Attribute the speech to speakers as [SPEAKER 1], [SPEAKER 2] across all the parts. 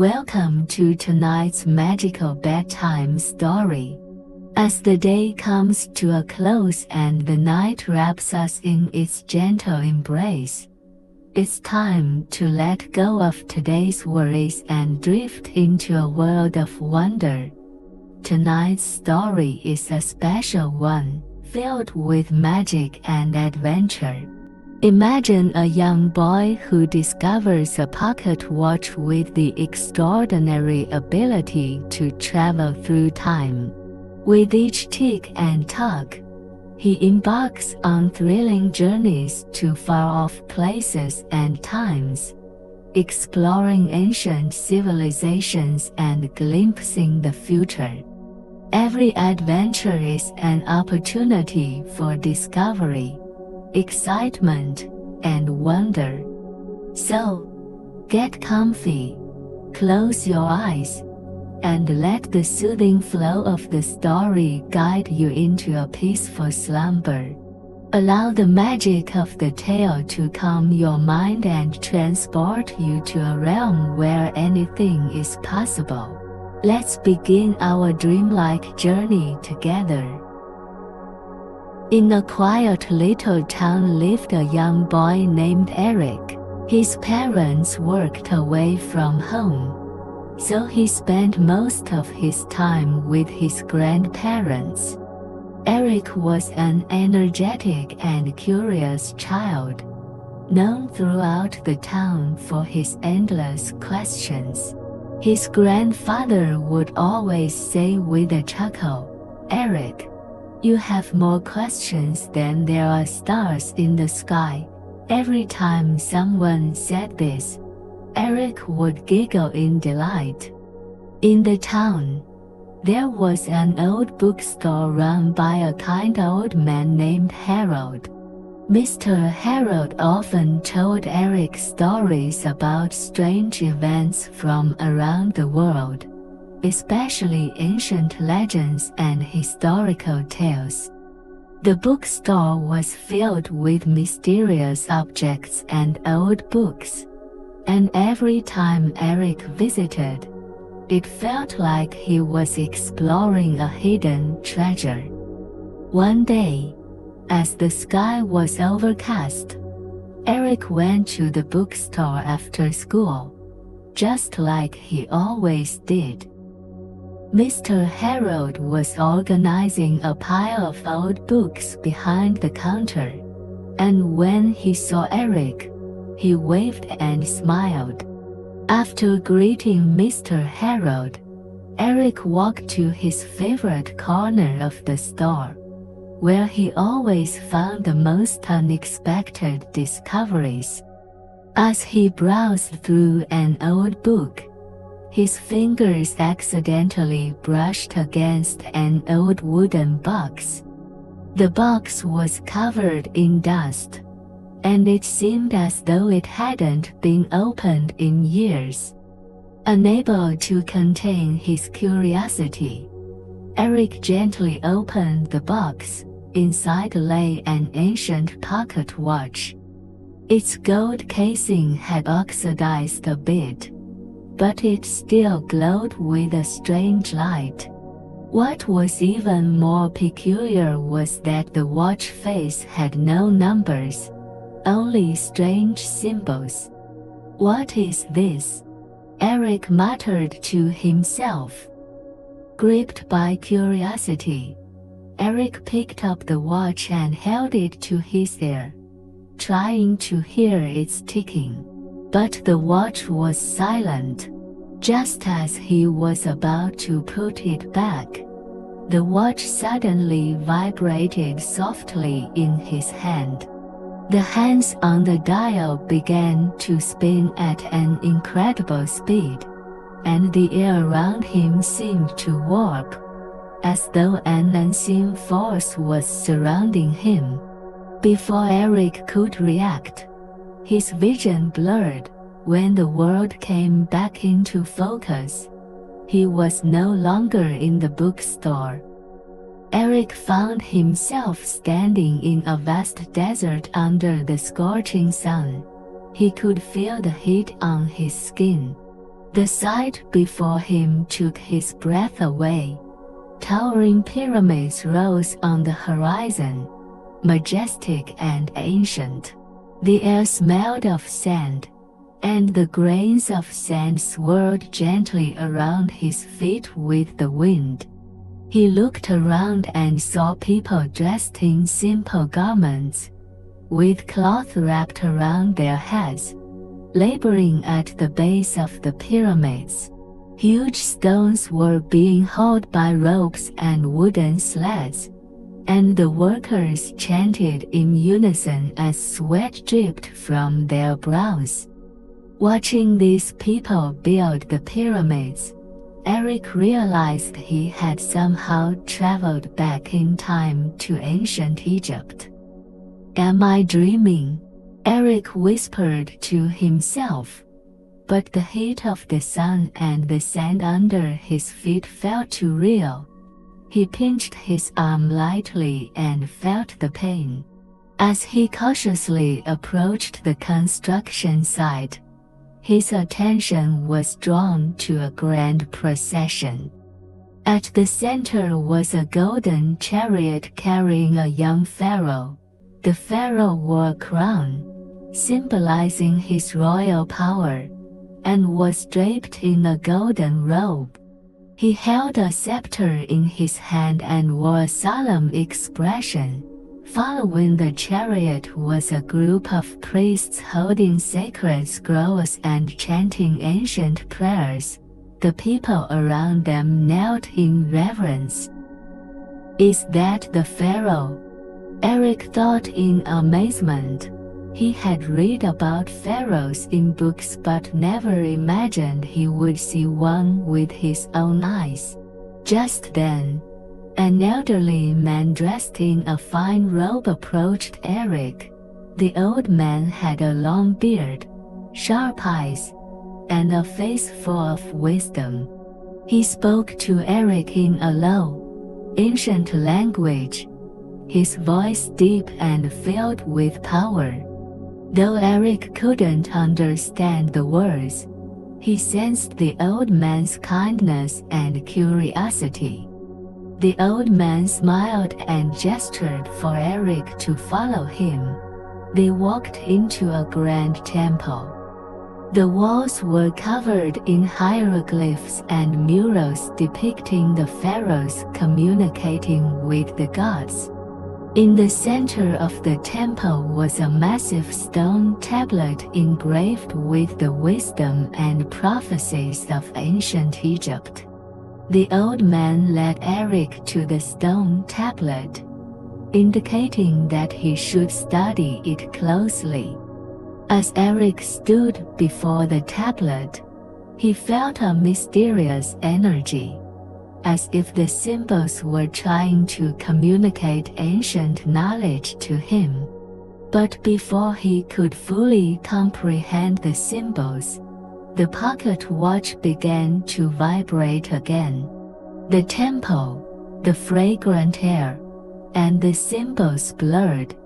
[SPEAKER 1] Welcome to tonight's magical bedtime story. As the day comes to a close and the night wraps us in its gentle embrace, it's time to let go of today's worries and drift into a world of wonder. Tonight's story is a special one, filled with magic and adventure. Imagine a young boy who discovers a pocket watch with the extraordinary ability to travel through time. With each tick and tug, he embarks on thrilling journeys to far-off places and times, exploring ancient civilizations and glimpsing the future. Every adventure is an opportunity for discovery, excitement, and wonder. So, get comfy, close your eyes, and let the soothing flow of the story guide you into a peaceful slumber. Allow the magic of the tale to calm your mind and transport you to a realm where anything is possible. Let's begin our dreamlike journey together. In a quiet little town lived a young boy named Eric. His parents worked away from home, so he spent most of his time with his grandparents. Eric was an energetic and curious child, known throughout the town for his endless questions. His grandfather would always say with a chuckle, "Eric, you have more questions than there are stars in the sky." Every time someone said this, Eric would giggle in delight. In the town, there was an old bookstore run by a kind old man named Harold. Mr. Harold often told Eric stories about strange events from around the world, especially ancient legends and historical tales. The bookstore was filled with mysterious objects and old books, and every time Eric visited, it felt like he was exploring a hidden treasure. One day, as the sky was overcast, Eric went to the bookstore after school, just like he always did. Mr. Harold was organizing a pile of old books behind the counter, and when he saw Eric, he waved and smiled. After greeting Mr. Harold, Eric walked to his favorite corner of the store, where he always found the most unexpected discoveries. As he browsed through an old book, his fingers accidentally brushed against an old wooden box. The box was covered in dust, and it seemed as though it hadn't been opened in years. Unable to contain his curiosity, Eric gently opened the box. Inside lay an ancient pocket watch. Its gold casing had oxidized a bit, but it still glowed with a strange light. What was even more peculiar was that the watch face had no numbers, only strange symbols. "What is this?" Eric muttered to himself. Gripped by curiosity, Eric picked up the watch and held it to his ear, trying to hear its ticking. But the watch was silent. Just as he was about to put it back, the watch suddenly vibrated softly in his hand. The hands on the dial began to spin at an incredible speed, and the air around him seemed to warp, as though an unseen force was surrounding him. Before Eric could react, his vision blurred. When the world came back into focus, he was no longer in the bookstore. Eric found himself standing in a vast desert under the scorching sun. He could feel the heat on his skin, The sight before him took his breath away. Towering pyramids rose on the horizon, majestic and ancient. The air smelled of sand, and the grains of sand swirled gently around his feet with the wind. He looked around and saw people dressed in simple garments, with cloth wrapped around their heads, laboring at the base of the pyramids. Huge stones were being hauled by ropes and wooden sleds, and the workers chanted in unison as sweat dripped from their brows. Watching these people build the pyramids, Eric realized he had somehow traveled back in time to ancient Egypt. "Am I dreaming?" Eric whispered to himself. But the heat of the sun and the sand under his feet felt too real. He pinched his arm lightly and felt the pain. As he cautiously approached the construction site, his attention was drawn to a grand procession. At the center was a golden chariot carrying a young pharaoh. The pharaoh wore a crown, symbolizing his royal power, and was draped in a golden robe. He held a scepter in his hand and wore a solemn expression. Following the chariot was a group of priests holding sacred scrolls and chanting ancient prayers. The people around them knelt in reverence. "Is that the pharaoh?" Eric thought in amazement. He had read about pharaohs in books but never imagined he would see one with his own eyes. Just then, an elderly man dressed in a fine robe approached Eric. The old man had a long beard, sharp eyes, and a face full of wisdom. He spoke to Eric in a low, ancient language, his voice deep and filled with power. Though Eric couldn't understand the words, he sensed the old man's kindness and curiosity. The old man smiled and gestured for Eric to follow him. They walked into a grand temple. The walls were covered in hieroglyphs and murals depicting the pharaohs communicating with the gods. In the center of the temple was a massive stone tablet engraved with the wisdom and prophecies of ancient Egypt. The old man led Eric to the stone tablet, indicating that he should study it closely. As Eric stood before the tablet, he felt a mysterious energy, as if the symbols were trying to communicate ancient knowledge to him. But before he could fully comprehend the symbols, the pocket watch began to vibrate again. The temple, the fragrant air, and the symbols blurred,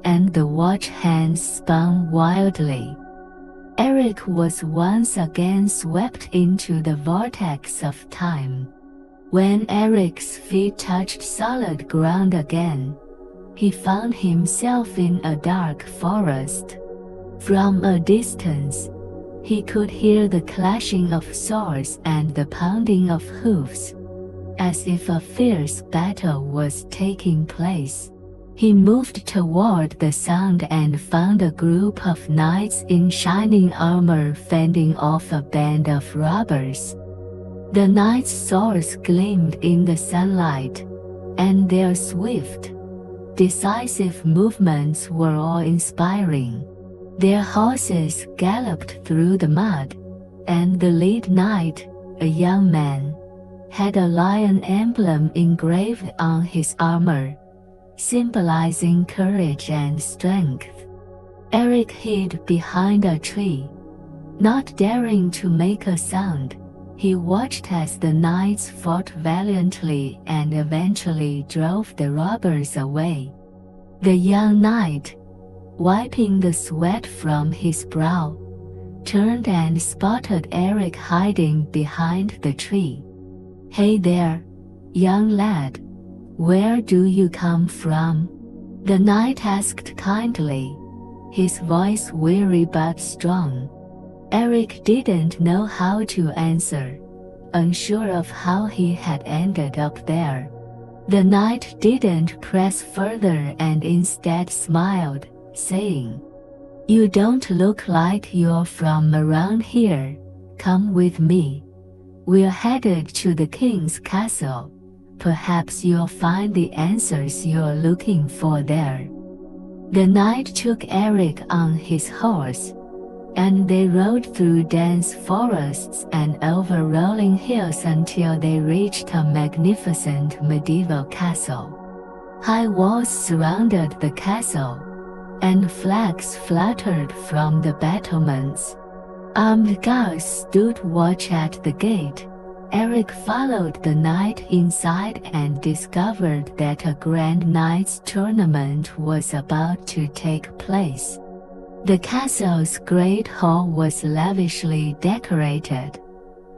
[SPEAKER 1] and the watch hands spun wildly. Eric was once again swept into the vortex of time. When Eric's feet touched solid ground again, he found himself in a dark forest. From a distance, he could hear the clashing of swords and the pounding of hoofs, as if a fierce battle was taking place. He moved toward the sound and found a group of knights in shining armor fending off a band of robbers. The knights' swords gleamed in the sunlight, and their swift, decisive movements were awe-inspiring. Their horses galloped through the mud, and the lead knight, a young man, had a lion emblem engraved on his armor, symbolizing courage and strength. Eric hid behind a tree, not daring to make a sound. He watched as the knights fought valiantly and eventually drove the robbers away. The young knight, wiping the sweat from his brow, turned and spotted Eric hiding behind the tree. "Hey there, young lad. Where do you come from?" the knight asked kindly, his voice weary but strong. Eric didn't know how to answer, unsure of how he had ended up there. The knight didn't press further and instead smiled, saying, "You don't look like you're from around here. Come with me. We're headed to the king's castle. Perhaps you'll find the answers you're looking for there." The knight took Eric on his horse, and they rode through dense forests and over rolling hills until they reached a magnificent medieval castle. High walls surrounded the castle, and flags fluttered from the battlements. Armed guards stood watch at the gate. Eric followed the knight inside and discovered that a grand knight's tournament was about to take place. The castle's great hall was lavishly decorated,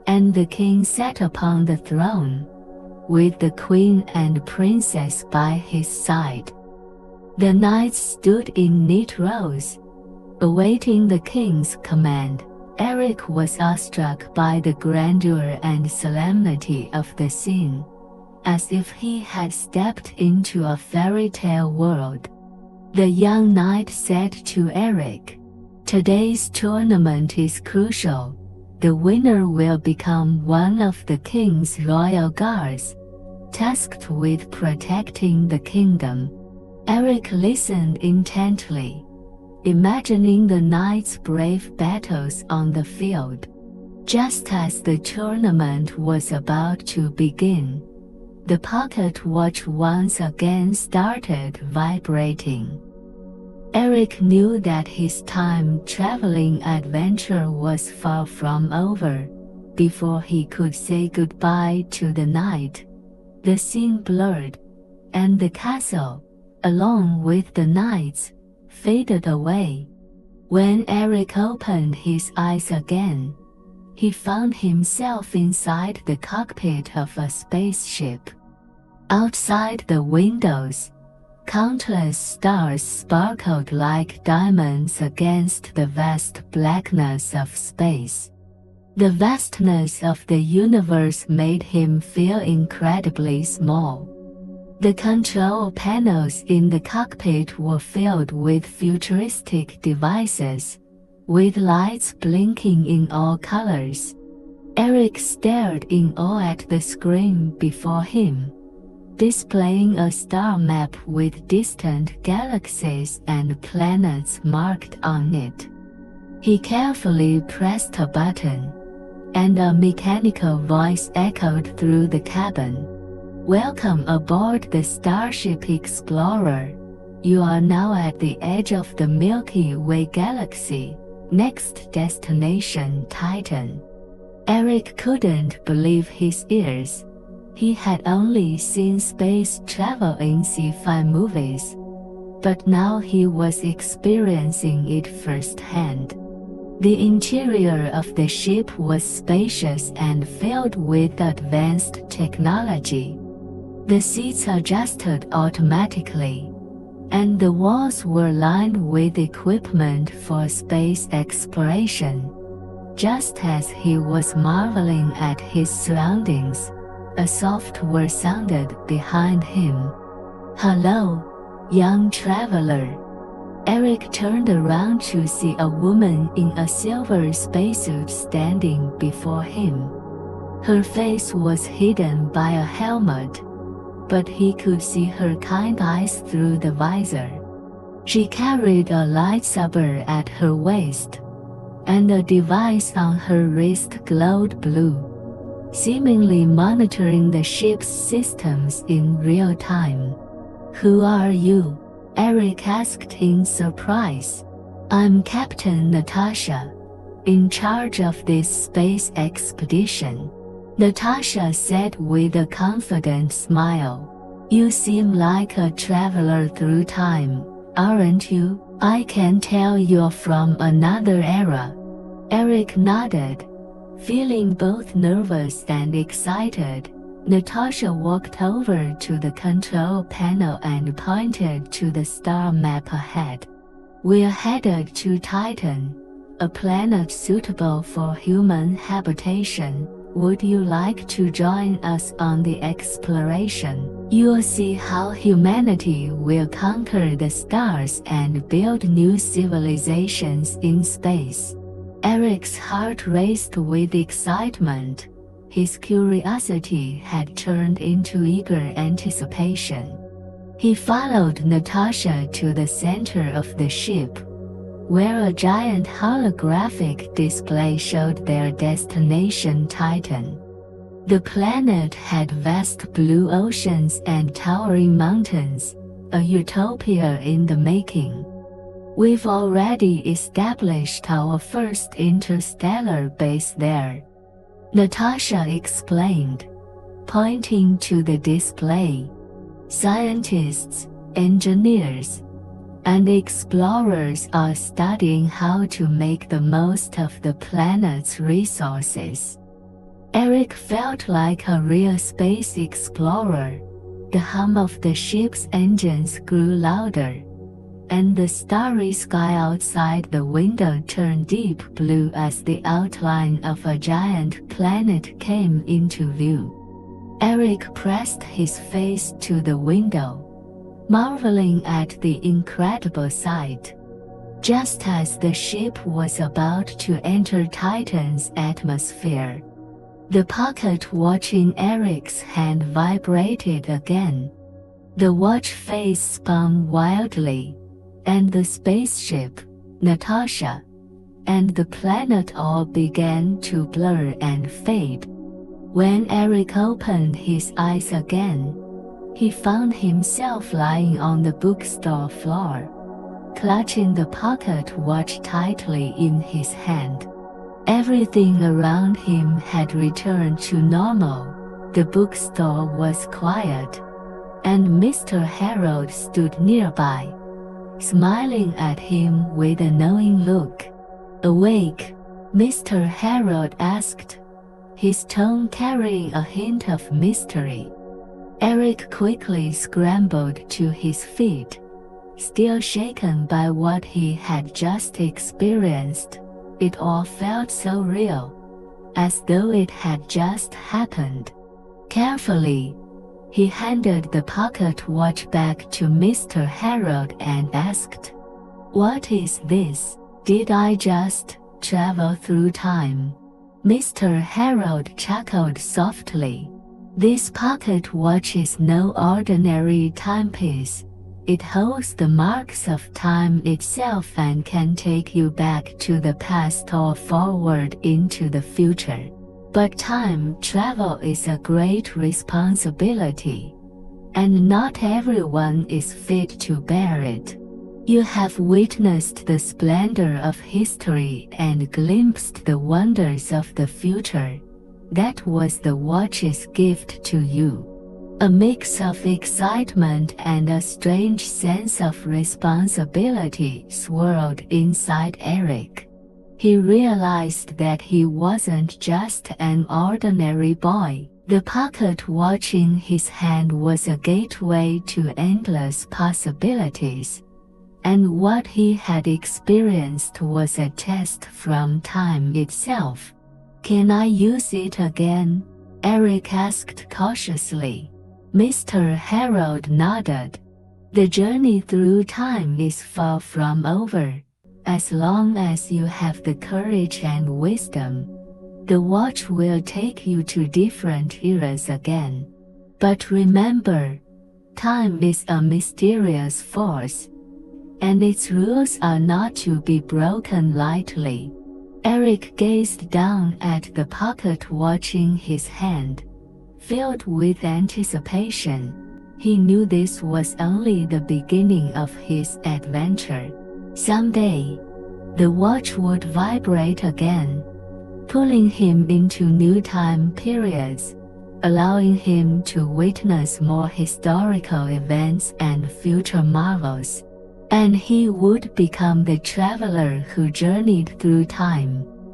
[SPEAKER 1] and the king sat upon the throne, with the queen and princess by his side. The knights stood in neat rows, awaiting the king's command. Eric was awestruck by the grandeur and solemnity of the scene, as if he had stepped into a fairy tale world. The young knight said to Eric, "Today's tournament is crucial. The winner will become one of the king's royal guards, tasked with protecting the kingdom." Eric listened intently, imagining the knights' brave battles on the field. Just as the tournament was about to begin, the pocket watch once again started vibrating. Eric knew that his time-traveling adventure was far from over. Before he could say goodbye to the knight, the scene blurred, and the castle, along with the knights, faded away. When Eric opened his eyes again, he found himself inside the cockpit of a spaceship. Outside the windows, countless stars sparkled like diamonds against the vast blackness of space. The vastness of the universe made him feel incredibly small. The control panels in the cockpit were filled with futuristic devices, with lights blinking in all colors. Eric stared in awe at the screen before him, displaying a star map with distant galaxies and planets marked on it. He carefully pressed a button, and a mechanical voice echoed through the cabin. "Welcome aboard the Starship Explorer. You are now at the edge of the Milky Way galaxy. Next destination, Titan." Eric couldn't believe his ears. He had only seen space travel in sci-fi movies, but now he was experiencing it firsthand. The interior of the ship was spacious and filled with advanced technology. The seats adjusted automatically, and the walls were lined with equipment for space exploration. Just as he was marveling at his surroundings, a soft word sounded behind him. "Hello, young traveler." Eric turned around to see a woman in a silver spacesuit standing before him. Her face was hidden by a helmet, but he could see her kind eyes through the visor. She carried a lightsaber at her waist, and a device on her wrist glowed blue, seemingly monitoring the ship's systems in real time. "Who are you?" Eric asked in surprise. "I'm Captain Natasha, in charge of this space expedition," Natasha said with a confident smile. "You seem like a traveler through time, aren't you? I can tell you're from another era." Eric nodded, feeling both nervous and excited. Natasha walked over to the control panel and pointed to the star map ahead. "We're headed to Titan, a planet suitable for human habitation. Would you like to join us on the exploration? You'll see how humanity will conquer the stars and build new civilizations in space." Eric's heart raced with excitement. His curiosity had turned into eager anticipation. He followed Natasha to the center of the ship, where a giant holographic display showed their destination, Titan. The planet had vast blue oceans and towering mountains, a utopia in the making. "We've already established our first interstellar base there," Natasha explained, pointing to the display. "Scientists, engineers, and explorers are studying how to make the most of the planet's resources." Eric felt like a real space explorer. The hum of the ship's engines grew louder, and the starry sky outside the window turned deep blue as the outline of a giant planet came into view. Eric pressed his face to the window, marveling at the incredible sight. Just as the ship was about to enter Titan's atmosphere, the pocket watch in Eric's hand vibrated again. The watch face spun wildly, and the spaceship, Natasha, and the planet all began to blur and fade. When Eric opened his eyes again, he found himself lying on the bookstore floor, clutching the pocket watch tightly in his hand. Everything around him had returned to normal. The bookstore was quiet, and Mr. Harold stood nearby, smiling at him with a knowing look. "Awake?" Mr. Harold asked, his tone carrying a hint of mystery. Eric quickly scrambled to his feet, still shaken by what he had just experienced. It all felt so real, as though it had just happened. Carefully, he handed the pocket watch back to Mr. Harold and asked, "What is this? Did I just travel through time?" Mr. Harold chuckled softly. "This pocket watch is no ordinary timepiece. It holds the marks of time itself and can take you back to the past or forward into the future. But time travel is a great responsibility, and not everyone is fit to bear it. You have witnessed the splendor of history and glimpsed the wonders of the future. That was the watch's gift to you." A mix of excitement and a strange sense of responsibility swirled inside Eric. He realized that he wasn't just an ordinary boy. The pocket watch in his hand was a gateway to endless possibilities, and what he had experienced was a test from time itself. "Can I use it again?" Eric asked cautiously. Mr. Harold nodded. "The journey through time is far from over. As long as you have the courage and wisdom, the watch will take you to different eras again. But remember, time is a mysterious force, and its rules are not to be broken lightly." Eric gazed down at the pocket watch in his hand, filled with anticipation. He knew this was only the beginning of his adventure. Someday, the watch would vibrate again, pulling him into new time periods, allowing him to witness more historical events and future marvels. And he would become the traveler who journeyed through time.